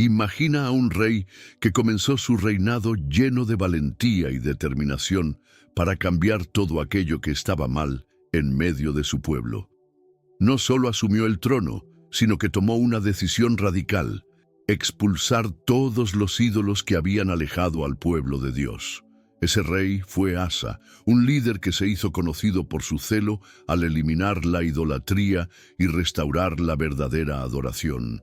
Imagina a un rey que comenzó su reinado lleno de valentía y determinación para cambiar todo aquello que estaba mal en medio de su pueblo. No solo asumió el trono, sino que tomó una decisión radical: expulsar todos los ídolos que habían alejado al pueblo de Dios. Ese rey fue Asa, un líder que se hizo conocido por su celo al eliminar la idolatría y restaurar la verdadera adoración.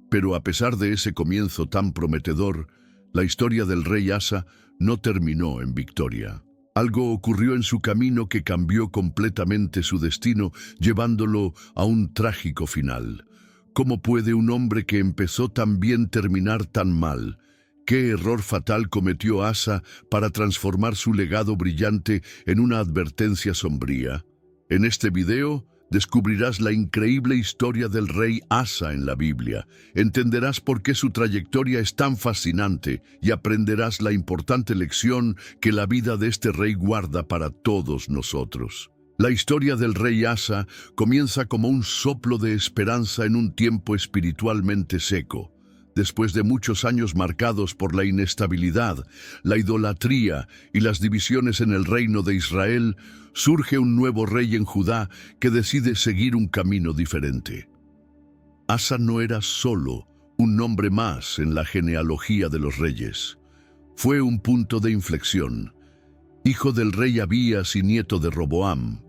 Pero a pesar de ese comienzo tan prometedor, la historia del rey Asa no terminó en victoria. Algo ocurrió en su camino que cambió completamente su destino, llevándolo a un trágico final. ¿Cómo puede un hombre que empezó tan bien terminar tan mal? ¿Qué error fatal cometió Asa para transformar su legado brillante en una advertencia sombría? En este video descubrirás la increíble historia del rey Asa en la Biblia. Entenderás por qué su trayectoria es tan fascinante y aprenderás la importante lección que la vida de este rey guarda para todos nosotros. La historia del rey Asa comienza como un soplo de esperanza en un tiempo espiritualmente seco. Después de muchos años marcados por la inestabilidad, la idolatría y las divisiones en el reino de Israel, surge un nuevo rey en Judá que decide seguir un camino diferente. Asa no era solo un nombre más en la genealogía de los reyes. Fue un punto de inflexión. Hijo del rey Abías y nieto de Roboam,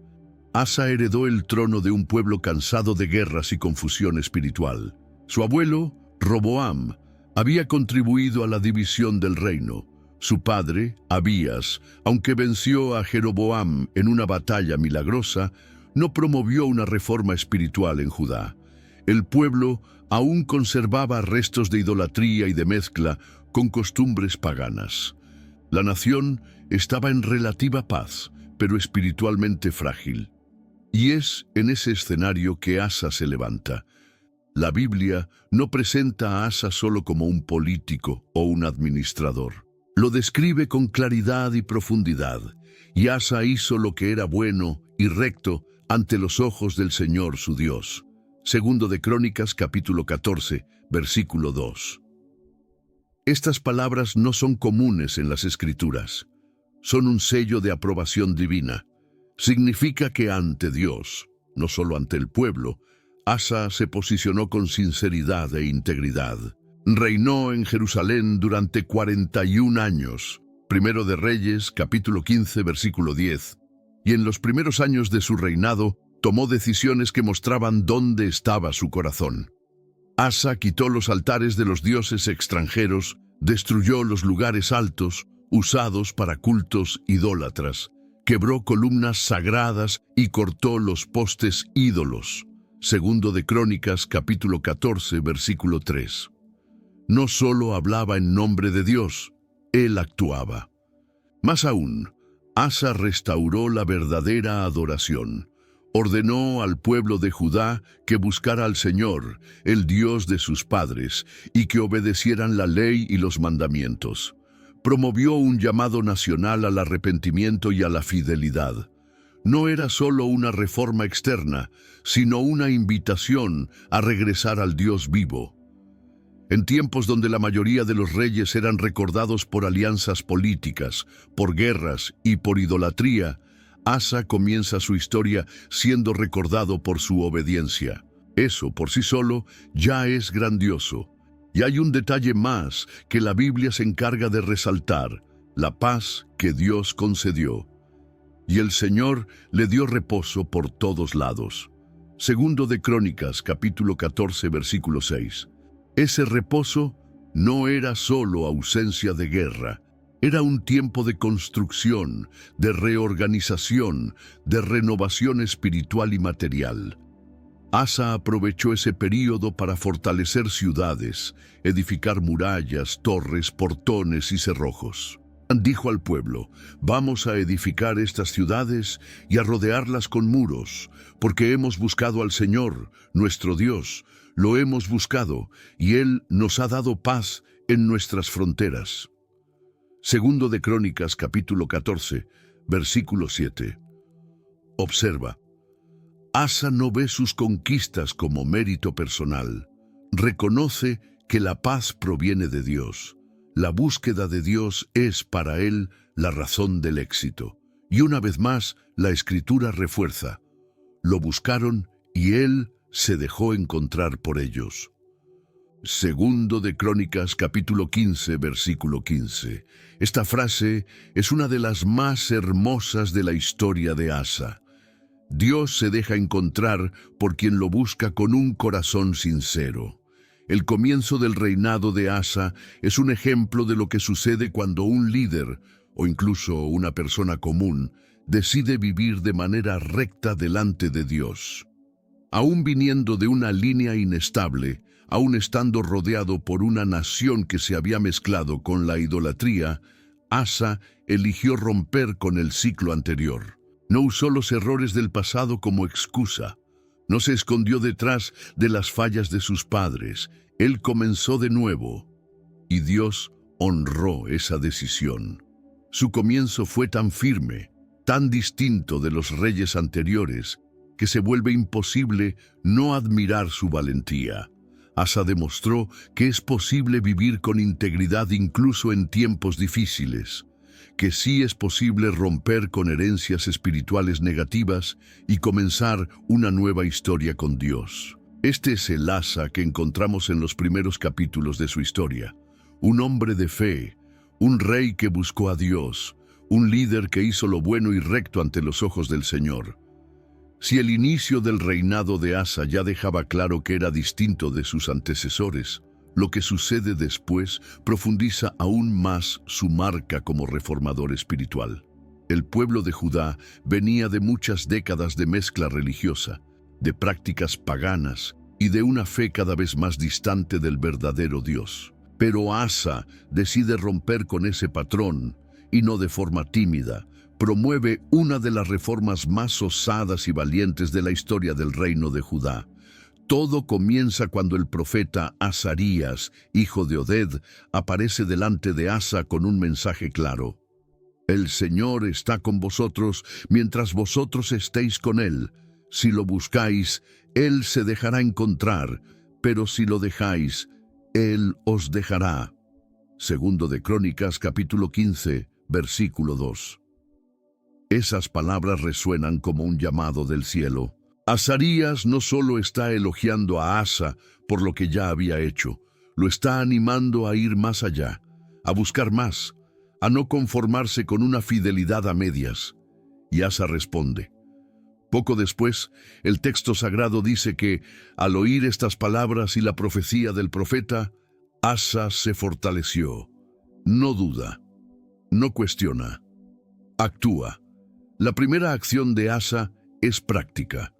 Asa heredó el trono de un pueblo cansado de guerras y confusión espiritual. Su abuelo, Roboam, había contribuido a la división del reino. Su padre, Abías, aunque venció a Jeroboam en una batalla milagrosa, no promovió una reforma espiritual en Judá. El pueblo aún conservaba restos de idolatría y de mezcla con costumbres paganas. La nación estaba en relativa paz, pero espiritualmente frágil. Y es en ese escenario que Asa se levanta. La Biblia no presenta a Asa solo como un político o un administrador. Lo describe con claridad y profundidad. Y Asa hizo lo que era bueno y recto ante los ojos del Señor su Dios. Segundo de Crónicas, capítulo 14, versículo 2. Estas palabras no son comunes en las Escrituras. Son un sello de aprobación divina. Significa que ante Dios, no solo ante el pueblo, Asa se posicionó con sinceridad e integridad. Reinó en Jerusalén durante 41 años. Primero de Reyes, capítulo 15, versículo 10. Y en los primeros años de su reinado, tomó decisiones que mostraban dónde estaba su corazón. Asa quitó los altares de los dioses extranjeros, destruyó los lugares altos, usados para cultos idólatras, quebró columnas sagradas y cortó los postes ídolos. Segundo de Crónicas, capítulo 14, versículo 3. No solo hablaba en nombre de Dios, él actuaba. Más aún, Asa restauró la verdadera adoración. Ordenó al pueblo de Judá que buscara al Señor, el Dios de sus padres, y que obedecieran la ley y los mandamientos. Promovió un llamado nacional al arrepentimiento y a la fidelidad. No era solo una reforma externa, sino una invitación a regresar al Dios vivo. En tiempos donde la mayoría de los reyes eran recordados por alianzas políticas, por guerras y por idolatría, Asa comienza su historia siendo recordado por su obediencia. Eso por sí solo ya es grandioso. Y hay un detalle más que la Biblia se encarga de resaltar: la paz que Dios concedió. Y el Señor le dio reposo por todos lados. Segundo de Crónicas, capítulo 14, versículo 6. Ese reposo no era solo ausencia de guerra, era un tiempo de construcción, de reorganización, de renovación espiritual y material. Asa aprovechó ese período para fortalecer ciudades, edificar murallas, torres, portones y cerrojos. Dijo al pueblo: vamos a edificar estas ciudades y a rodearlas con muros, porque hemos buscado al Señor, nuestro Dios, lo hemos buscado, y Él nos ha dado paz en nuestras fronteras. Segundo de Crónicas, capítulo 14, versículo 7. Observa, Asa no ve sus conquistas como mérito personal. Reconoce que la paz proviene de Dios. La búsqueda de Dios es para él la razón del éxito. Y una vez más, la Escritura refuerza: lo buscaron y él se dejó encontrar por ellos. Segundo de Crónicas, capítulo 15, versículo 15. Esta frase es una de las más hermosas de la historia de Asa. Dios se deja encontrar por quien lo busca con un corazón sincero. El comienzo del reinado de Asa es un ejemplo de lo que sucede cuando un líder, o incluso una persona común, decide vivir de manera recta delante de Dios. Aún viniendo de una línea inestable, aún estando rodeado por una nación que se había mezclado con la idolatría, Asa eligió romper con el ciclo anterior. No usó los errores del pasado como excusa. No se escondió detrás de las fallas de sus padres. Él comenzó de nuevo, y Dios honró esa decisión. Su comienzo fue tan firme, tan distinto de los reyes anteriores, que se vuelve imposible no admirar su valentía. Asa demostró que es posible vivir con integridad incluso en tiempos difíciles, que sí es posible romper con herencias espirituales negativas y comenzar una nueva historia con Dios. Este es el Asa que encontramos en los primeros capítulos de su historia. Un hombre de fe, un rey que buscó a Dios, un líder que hizo lo bueno y recto ante los ojos del Señor. Si el inicio del reinado de Asa ya dejaba claro que era distinto de sus antecesores, lo que sucede después profundiza aún más su marca como reformador espiritual. El pueblo de Judá venía de muchas décadas de mezcla religiosa, de prácticas paganas y de una fe cada vez más distante del verdadero Dios. Pero Asa decide romper con ese patrón, y no de forma tímida. Promueve una de las reformas más osadas y valientes de la historia del reino de Judá. Todo comienza cuando el profeta Azarías, hijo de Oded, aparece delante de Asa con un mensaje claro. El Señor está con vosotros mientras vosotros estéis con Él. Si lo buscáis, Él se dejará encontrar, pero si lo dejáis, Él os dejará. Segundo de Crónicas, capítulo 15, versículo 2. Esas palabras resuenan como un llamado del cielo. Azarías no solo está elogiando a Asa por lo que ya había hecho, lo está animando a ir más allá, a buscar más, a no conformarse con una fidelidad a medias. Y Asa responde. Poco después, el texto sagrado dice que, al oír estas palabras y la profecía del profeta, Asa se fortaleció. No duda, no cuestiona, actúa. La primera acción de Asa es práctica.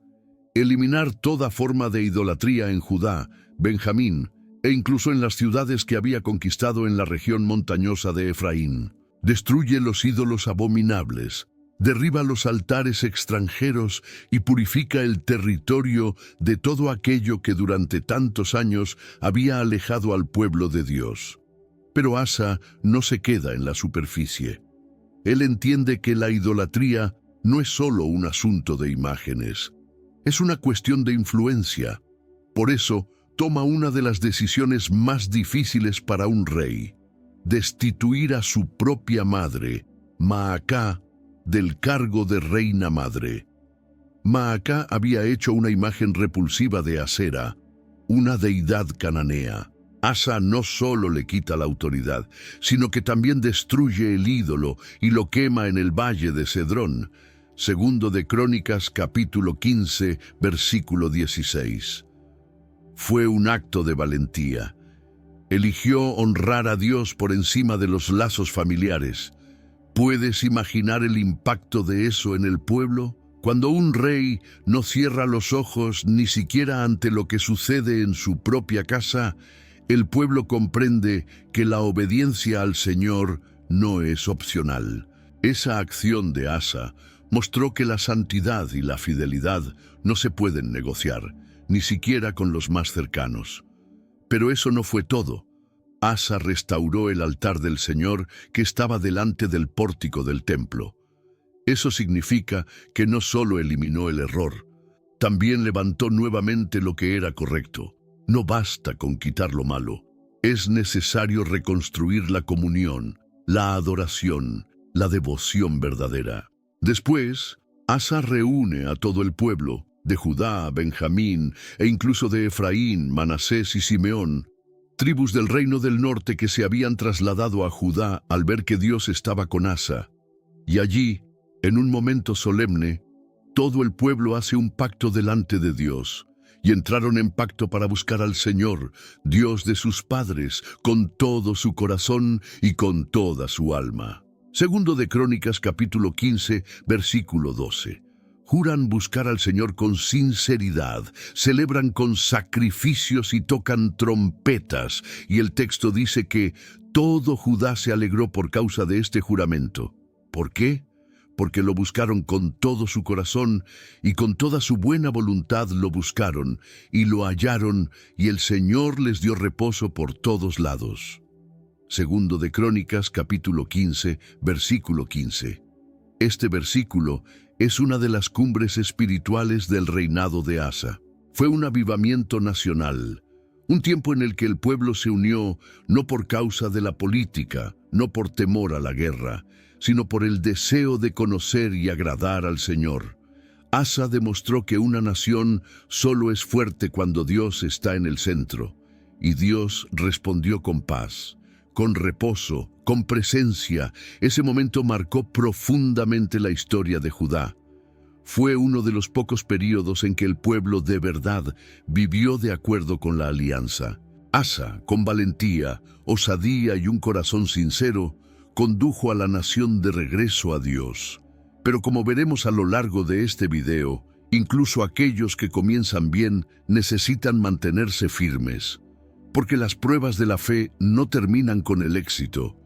Eliminar toda forma de idolatría en Judá, Benjamín e incluso en las ciudades que había conquistado en la región montañosa de Efraín. Destruye los ídolos abominables, derriba los altares extranjeros y purifica el territorio de todo aquello que durante tantos años había alejado al pueblo de Dios. Pero Asa no se queda en la superficie. Él entiende que la idolatría no es solo un asunto de imágenes, es una cuestión de influencia. Por eso, toma una de las decisiones más difíciles para un rey: destituir a su propia madre, Maacá, del cargo de reina madre. Maacá había hecho una imagen repulsiva de Asera, una deidad cananea. Asa no solo le quita la autoridad, sino que también destruye el ídolo y lo quema en el valle de Cedrón. Segundo de Crónicas, capítulo 15, versículo 16. Fue un acto de valentía. Eligió honrar a Dios por encima de los lazos familiares. ¿Puedes imaginar el impacto de eso en el pueblo? Cuando un rey no cierra los ojos ni siquiera ante lo que sucede en su propia casa, el pueblo comprende que la obediencia al Señor no es opcional. Esa acción de Asa mostró que la santidad y la fidelidad no se pueden negociar, ni siquiera con los más cercanos. Pero eso no fue todo. Asa restauró el altar del Señor que estaba delante del pórtico del templo. Eso significa que no solo eliminó el error, también levantó nuevamente lo que era correcto. No basta con quitar lo malo, Es necesario reconstruir la comunión, la adoración, la devoción verdadera. Después, Asa reúne a todo el pueblo, de Judá, Benjamín e incluso de Efraín, Manasés y Simeón, tribus del reino del norte que se habían trasladado a Judá al ver que Dios estaba con Asa. Y allí, en un momento solemne, todo el pueblo hace un pacto delante de Dios, y entraron en pacto para buscar al Señor, Dios de sus padres, con todo su corazón y con toda su alma. Segundo de Crónicas, capítulo 15, versículo 12. Juran buscar al Señor con sinceridad, celebran con sacrificios y tocan trompetas, y el texto dice que todo Judá se alegró por causa de este juramento. ¿Por qué? Porque lo buscaron con todo su corazón y con toda su buena voluntad lo buscaron y lo hallaron, y el Señor les dio reposo por todos lados. Segundo de Crónicas, capítulo 15, versículo 15. Este versículo es una de las cumbres espirituales del reinado de Asa. Fue un avivamiento nacional, un tiempo en el que el pueblo se unió no por causa de la política, no por temor a la guerra, sino por el deseo de conocer y agradar al Señor. Asa demostró que una nación solo es fuerte cuando Dios está en el centro, y Dios respondió con paz, con reposo, con presencia. Ese momento marcó profundamente la historia de Judá. Fue uno de los pocos períodos en que el pueblo de verdad vivió de acuerdo con la alianza. Asa, con valentía, osadía y un corazón sincero, condujo a la nación de regreso a Dios. Pero como veremos a lo largo de este video, incluso aquellos que comienzan bien necesitan mantenerse firmes, porque las pruebas de la fe no terminan con el éxito.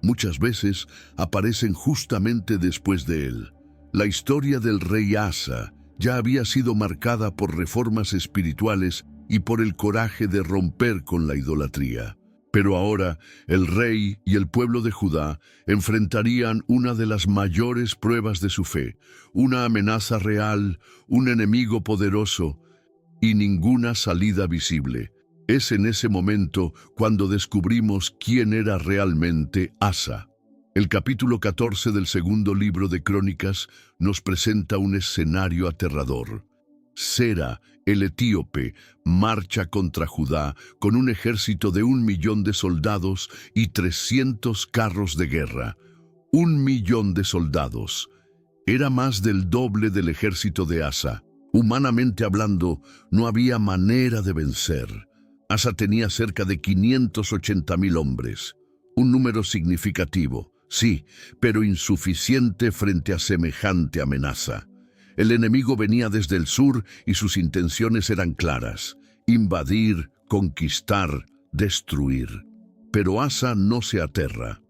Muchas veces aparecen justamente después de él. La historia del rey Asa ya había sido marcada por reformas espirituales y por el coraje de romper con la idolatría. Pero ahora el rey y el pueblo de Judá enfrentarían una de las mayores pruebas de su fe, una amenaza real, un enemigo poderoso y ninguna salida visible. Es en ese momento cuando descubrimos quién era realmente Asa. El capítulo 14 del segundo libro de Crónicas nos presenta un escenario aterrador. Sera, el etíope, marcha contra Judá con un ejército de 1.000.000 de soldados y 300 carros de guerra. 1.000.000 de soldados. Era más del doble del ejército de Asa. Humanamente hablando, no había manera de vencer. Asa tenía cerca de 580.000 hombres. Un número significativo, sí, pero insuficiente frente a semejante amenaza. El enemigo venía desde el sur y sus intenciones eran claras: invadir, conquistar, destruir. Pero Asa no se aterra.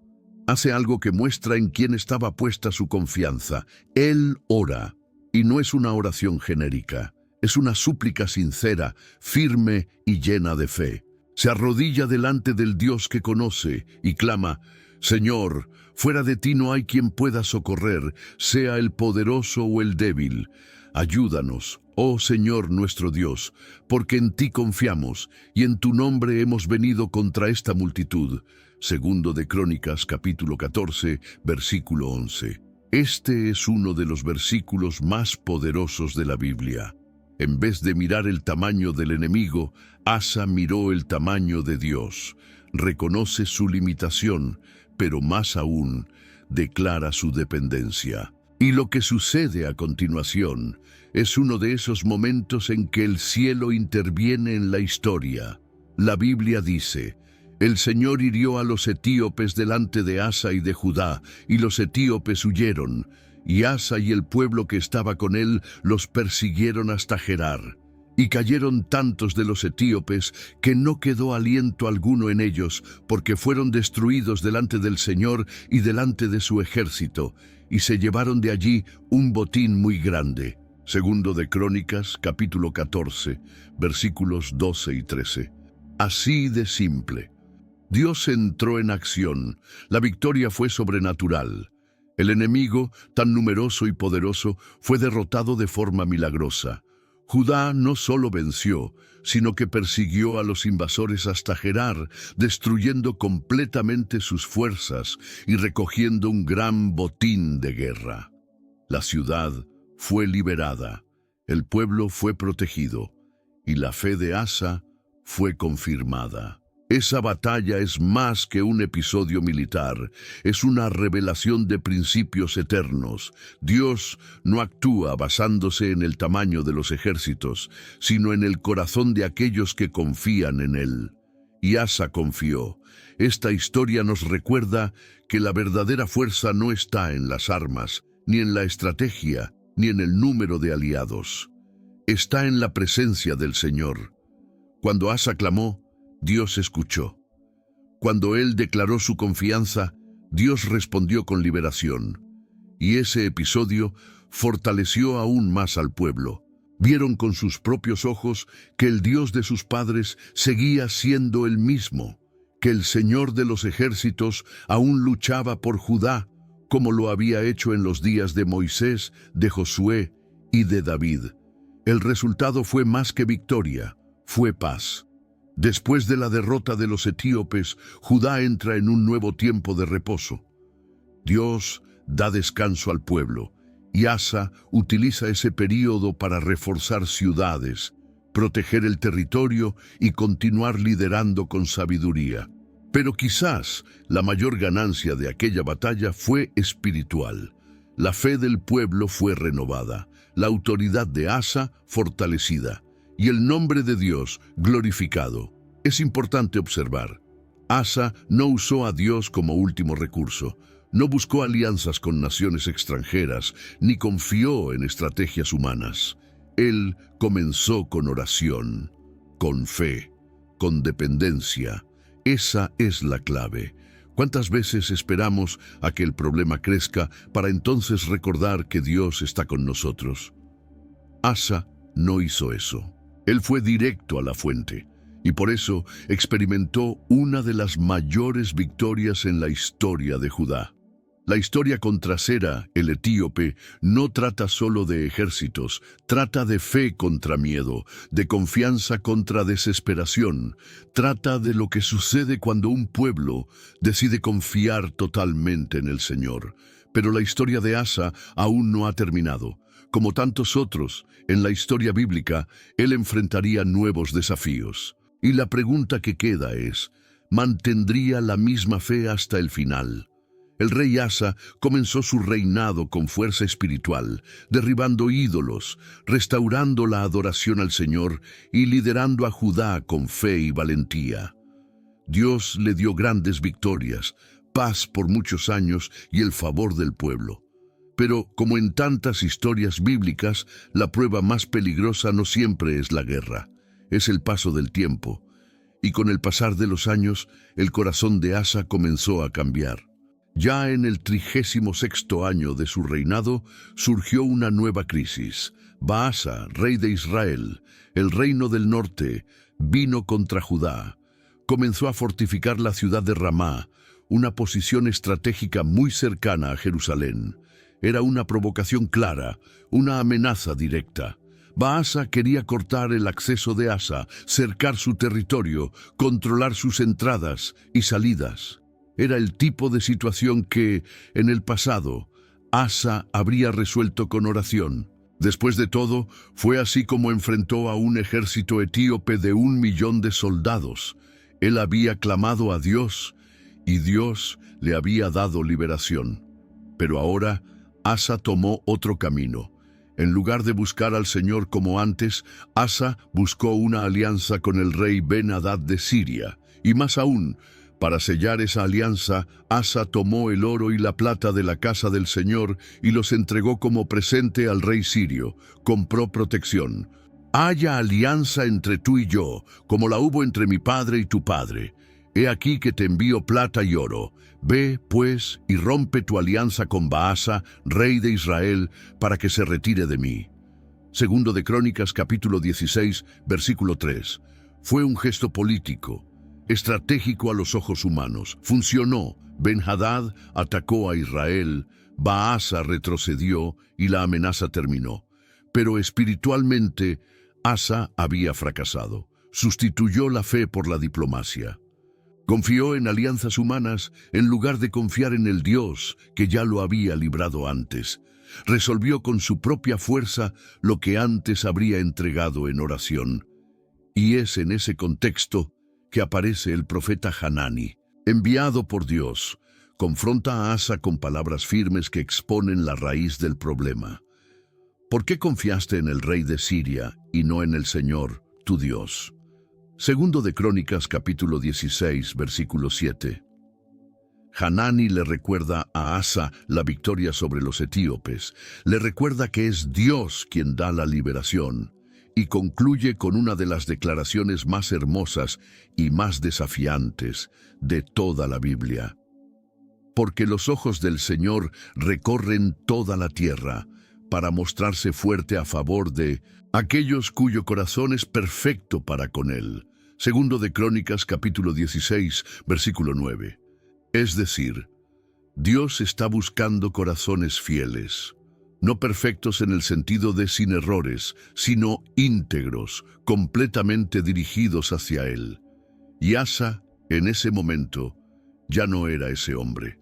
Hace algo que muestra en quién estaba puesta su confianza. Él ora, y no es una oración genérica. Es una súplica sincera, firme y llena de fe. Se arrodilla delante del Dios que conoce y clama: Señor, fuera de ti no hay quien pueda socorrer, sea el poderoso o el débil. Ayúdanos, oh Señor nuestro Dios, porque en ti confiamos y en tu nombre hemos venido contra esta multitud. Segundo de Crónicas, capítulo 14, versículo 11. Este es uno de los versículos más poderosos de la Biblia. En vez de mirar el tamaño del enemigo, Asa miró el tamaño de Dios. Reconoce su limitación, pero más aún, declara su dependencia. Y lo que sucede a continuación es uno de esos momentos en que el cielo interviene en la historia. La Biblia dice: el Señor hirió a los etíopes delante de Asa y de Judá, y los etíopes huyeron, y Asa y el pueblo que estaba con él los persiguieron hasta Gerar. Y cayeron tantos de los etíopes que no quedó aliento alguno en ellos, porque fueron destruidos delante del Señor y delante de su ejército, y se llevaron de allí un botín muy grande. Segundo de Crónicas, capítulo 14, versículos 12 y 13. Así de simple. Dios entró en acción. La victoria fue sobrenatural. El enemigo, tan numeroso y poderoso, fue derrotado de forma milagrosa. Judá no solo venció, sino que persiguió a los invasores hasta Gerar, destruyendo completamente sus fuerzas y recogiendo un gran botín de guerra. La ciudad fue liberada, el pueblo fue protegido, y la fe de Asa fue confirmada. Esa batalla es más que un episodio militar, es una revelación de principios eternos. Dios no actúa basándose en el tamaño de los ejércitos, sino en el corazón de aquellos que confían en Él. Y Asa confió. Esta historia nos recuerda que la verdadera fuerza no está en las armas, ni en la estrategia, ni en el número de aliados. Está en la presencia del Señor. Cuando Asa clamó, Dios escuchó. Cuando él declaró su confianza, Dios respondió con liberación. Y ese episodio fortaleció aún más al pueblo. Vieron con sus propios ojos que el Dios de sus padres seguía siendo el mismo, que el Señor de los ejércitos aún luchaba por Judá, como lo había hecho en los días de Moisés, de Josué y de David. El resultado fue más que victoria, fue paz. Después de la derrota de los etíopes, Judá entra en un nuevo tiempo de reposo. Dios da descanso al pueblo, y Asa utiliza ese período para reforzar ciudades, proteger el territorio y continuar liderando con sabiduría. Pero quizás la mayor ganancia de aquella batalla fue espiritual. La fe del pueblo fue renovada, la autoridad de Asa fortalecida, y el nombre de Dios glorificado. Es importante observar, Asa no usó a Dios como último recurso, no buscó alianzas con naciones extranjeras, ni confió en estrategias humanas. Él comenzó con oración, con fe, con dependencia. Esa es la clave. ¿Cuántas veces esperamos a que el problema crezca para entonces recordar que Dios está con nosotros? Asa no hizo eso. Él fue directo a la fuente, y por eso experimentó una de las mayores victorias en la historia de Judá. La historia contra Sera, el etíope, no trata solo de ejércitos, trata de fe contra miedo, de confianza contra desesperación, trata de lo que sucede cuando un pueblo decide confiar totalmente en el Señor. Pero la historia de Asa aún no ha terminado. Como tantos otros, en la historia bíblica, él enfrentaría nuevos desafíos. Y la pregunta que queda es, ¿mantendría la misma fe hasta el final? El rey Asa comenzó su reinado con fuerza espiritual, derribando ídolos, restaurando la adoración al Señor y liderando a Judá con fe y valentía. Dios le dio grandes victorias, paz por muchos años y el favor del pueblo. Pero, como en tantas historias bíblicas, la prueba más peligrosa no siempre es la guerra, es el paso del tiempo. Y con el pasar de los años, el corazón de Asa comenzó a cambiar. Ya en el 36º año de su reinado, surgió una nueva crisis. Baasa, rey de Israel, el reino del norte, vino contra Judá. Comenzó a fortificar la ciudad de Ramá, una posición estratégica muy cercana a Jerusalén. Era una provocación clara, una amenaza directa. Baasa quería cortar el acceso de Asa, cercar su territorio, controlar sus entradas y salidas. Era el tipo de situación que, en el pasado, Asa habría resuelto con oración. Después de todo, fue así como enfrentó a un ejército etíope de 1 millón de soldados. Él había clamado a Dios, y Dios le había dado liberación. Pero ahora, Asa tomó otro camino. En lugar de buscar al Señor como antes, Asa buscó una alianza con el rey Ben-Hadad de Siria. Y más aún, para sellar esa alianza, Asa tomó el oro y la plata de la casa del Señor y los entregó como presente al rey sirio. Compró protección. Haya alianza entre tú y yo, como la hubo entre mi padre y tu padre. He aquí que te envío plata y oro. Ve, pues, y rompe tu alianza con Baasa, rey de Israel, para que se retire de mí. Segundo de Crónicas, capítulo 16, versículo 3. Fue un gesto político, estratégico a los ojos humanos. Funcionó. Ben-Hadad atacó a Israel, Baasa retrocedió y la amenaza terminó. Pero espiritualmente, Asa había fracasado. Sustituyó la fe por la diplomacia. Confió en alianzas humanas en lugar de confiar en el Dios que ya lo había librado antes. Resolvió con su propia fuerza lo que antes habría entregado en oración. Y es en ese contexto que aparece el profeta Hanani, enviado por Dios. Confronta a Asa con palabras firmes que exponen la raíz del problema. ¿Por qué confiaste en el rey de Siria y no en el Señor, tu Dios? Segundo de Crónicas, capítulo 16, versículo 7. Hanani le recuerda a Asa la victoria sobre los etíopes. Le recuerda que es Dios quien da la liberación. Y concluye con una de las declaraciones más hermosas y más desafiantes de toda la Biblia. Porque los ojos del Señor recorren toda la tierra para mostrarse fuerte a favor de aquellos cuyo corazón es perfecto para con Él. Segundo de Crónicas, capítulo 16, versículo 9. Es decir, Dios está buscando corazones fieles. No perfectos en el sentido de sin errores, sino íntegros, completamente dirigidos hacia Él. Y Asa, en ese momento, ya no era ese hombre.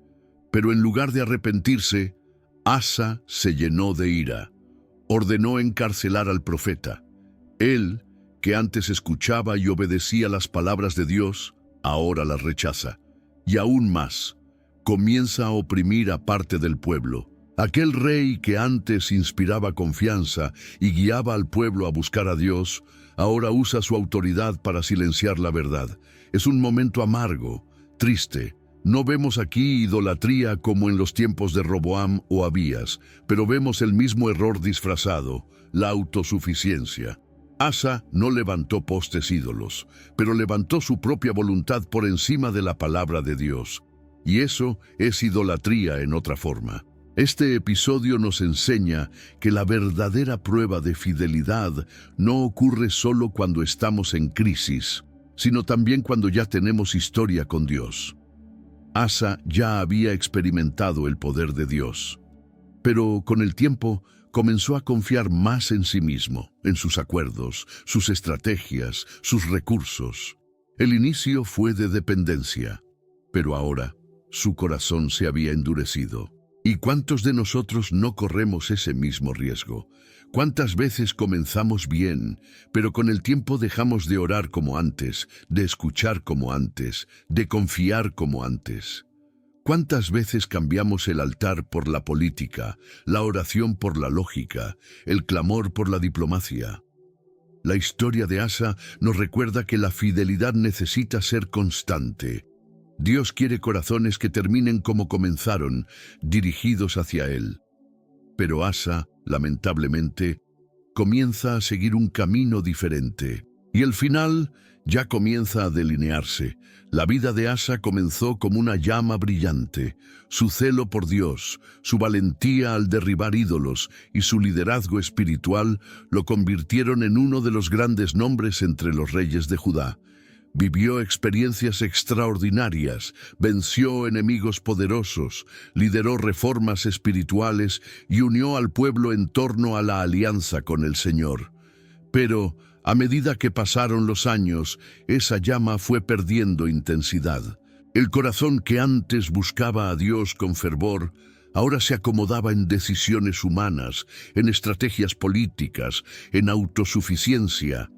Pero en lugar de arrepentirse, Asa se llenó de ira. Ordenó encarcelar al profeta. Él, que antes escuchaba y obedecía las palabras de Dios, ahora las rechaza. Y aún más, comienza a oprimir a parte del pueblo. Aquel rey que antes inspiraba confianza y guiaba al pueblo a buscar a Dios, ahora usa su autoridad para silenciar la verdad. Es un momento amargo, triste. No vemos aquí idolatría como en los tiempos de Roboam o Abías, pero vemos el mismo error disfrazado, la autosuficiencia. Asa no levantó postes ídolos, pero levantó su propia voluntad por encima de la palabra de Dios. Y eso es idolatría en otra forma. Este episodio nos enseña que la verdadera prueba de fidelidad no ocurre solo cuando estamos en crisis, sino también cuando ya tenemos historia con Dios. Asa ya había experimentado el poder de Dios, pero con el tiempo comenzó a confiar más en sí mismo, en sus acuerdos, sus estrategias, sus recursos. El inicio fue de dependencia, pero ahora su corazón se había endurecido. ¿Y cuántos de nosotros no corremos ese mismo riesgo? ¿Cuántas veces comenzamos bien, pero con el tiempo dejamos de orar como antes, de escuchar como antes, de confiar como antes? ¿Cuántas veces cambiamos el altar por la política, la oración por la lógica, el clamor por la diplomacia? La historia de Asa nos recuerda que la fidelidad necesita ser constante. Dios quiere corazones que terminen como comenzaron, dirigidos hacia Él. Pero Asa, lamentablemente, comienza a seguir un camino diferente. Y el final ya comienza a delinearse. La vida de Asa comenzó como una llama brillante. Su celo por Dios, su valentía al derribar ídolos y su liderazgo espiritual lo convirtieron en uno de los grandes nombres entre los reyes de Judá. Vivió experiencias extraordinarias, venció enemigos poderosos, lideró reformas espirituales y unió al pueblo en torno a la alianza con el Señor. Pero, a medida que pasaron los años, esa llama fue perdiendo intensidad. El corazón que antes buscaba a Dios con fervor, ahora se acomodaba en decisiones humanas, en estrategias políticas, en autosuficiencia.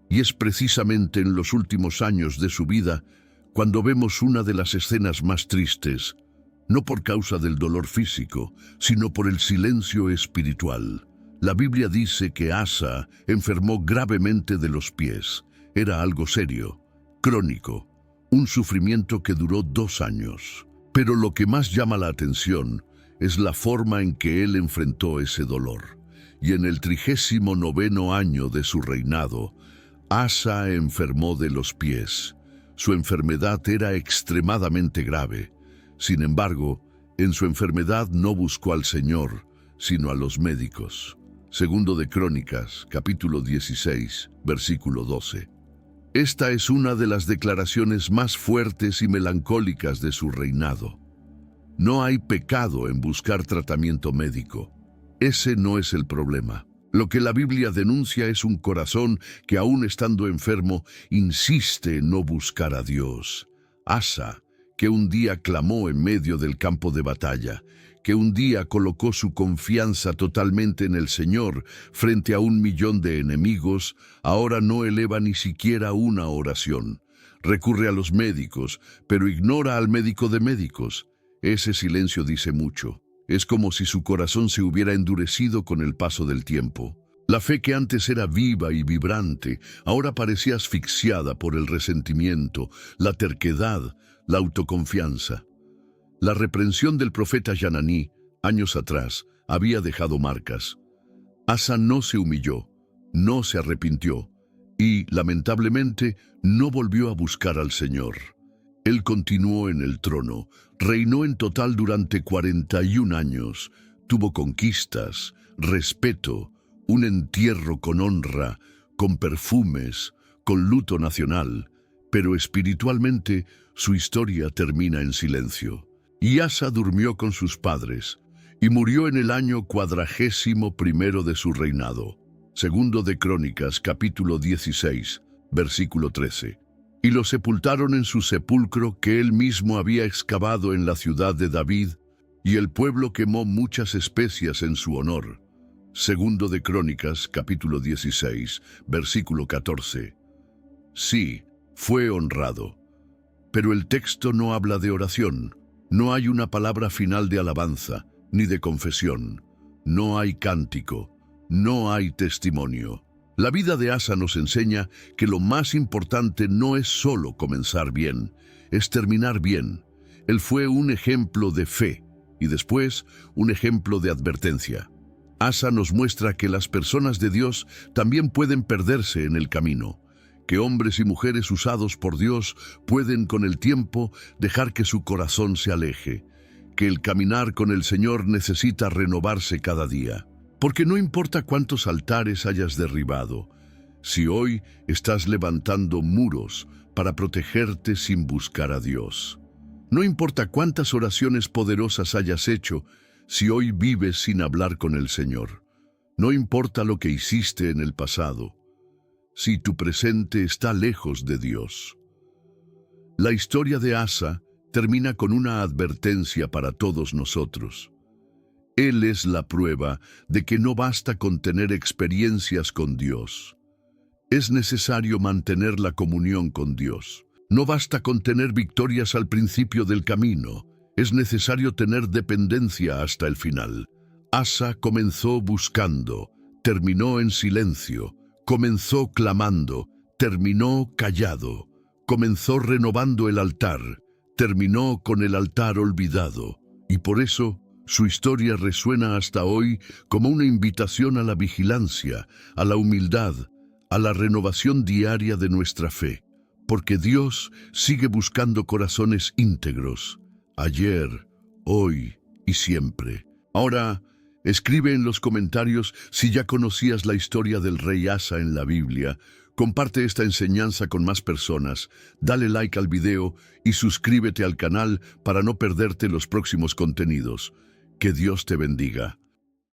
Y es precisamente en los últimos años de su vida cuando vemos una de las escenas más tristes, no por causa del dolor físico, sino por el silencio espiritual. La Biblia dice que Asa enfermó gravemente de los pies. Era algo serio, crónico, un sufrimiento que duró 2 años. Pero lo que más llama la atención es la forma en que él enfrentó ese dolor. Y en el 39º año de su reinado, Asa enfermó de los pies. Su enfermedad era extremadamente grave. Sin embargo, en su enfermedad no buscó al Señor, sino a los médicos. Segundo de Crónicas, capítulo 16, versículo 12. Esta es una de las declaraciones más fuertes y melancólicas de su reinado. No hay pecado en buscar tratamiento médico. Ese no es el problema. Lo que la Biblia denuncia es un corazón que, aún estando enfermo, insiste en no buscar a Dios. Asa, que un día clamó en medio del campo de batalla, que un día colocó su confianza totalmente en el Señor frente a 1.000.000 de enemigos, ahora no eleva ni siquiera una oración. Recurre a los médicos, pero ignora al médico de médicos. Ese silencio dice mucho. Es como si su corazón se hubiera endurecido con el paso del tiempo. La fe que antes era viva y vibrante, ahora parecía asfixiada por el resentimiento, la terquedad, la autoconfianza. La reprensión del profeta Hananí, años atrás, había dejado marcas. Asa no se humilló, no se arrepintió y, lamentablemente, no volvió a buscar al Señor. Él continuó en el trono, reinó en total durante 41 años, tuvo conquistas, respeto, un entierro con honra, con perfumes, con luto nacional, pero espiritualmente su historia termina en silencio. Y Asa durmió con sus padres y murió en el año 41 de su reinado. Segundo de Crónicas, capítulo 16, versículo 13. Y lo sepultaron en su sepulcro que él mismo había excavado en la ciudad de David, y el pueblo quemó muchas especias en su honor. Segundo de Crónicas, capítulo 16, versículo 14. Sí, fue honrado. Pero el texto no habla de oración. No hay una palabra final de alabanza, ni de confesión. No hay cántico, no hay testimonio. La vida de Asa nos enseña que lo más importante no es solo comenzar bien, es terminar bien. Él fue un ejemplo de fe y después un ejemplo de advertencia. Asa nos muestra que las personas de Dios también pueden perderse en el camino, que hombres y mujeres usados por Dios pueden con el tiempo dejar que su corazón se aleje, que el caminar con el Señor necesita renovarse cada día. Porque no importa cuántos altares hayas derribado, si hoy estás levantando muros para protegerte sin buscar a Dios. No importa cuántas oraciones poderosas hayas hecho, si hoy vives sin hablar con el Señor. No importa lo que hiciste en el pasado, si tu presente está lejos de Dios. La historia de Asa termina con una advertencia para todos nosotros. Él es la prueba de que no basta con tener experiencias con Dios. Es necesario mantener la comunión con Dios. No basta con tener victorias al principio del camino. Es necesario tener dependencia hasta el final. Asa comenzó buscando, terminó en silencio. Comenzó clamando, terminó callado. Comenzó renovando el altar, terminó con el altar olvidado. Y por eso, su historia resuena hasta hoy como una invitación a la vigilancia, a la humildad, a la renovación diaria de nuestra fe. Porque Dios sigue buscando corazones íntegros, ayer, hoy y siempre. Ahora, escribe en los comentarios si ya conocías la historia del rey Asa en la Biblia. Comparte esta enseñanza con más personas, dale like al video y suscríbete al canal para no perderte los próximos contenidos. Que Dios te bendiga.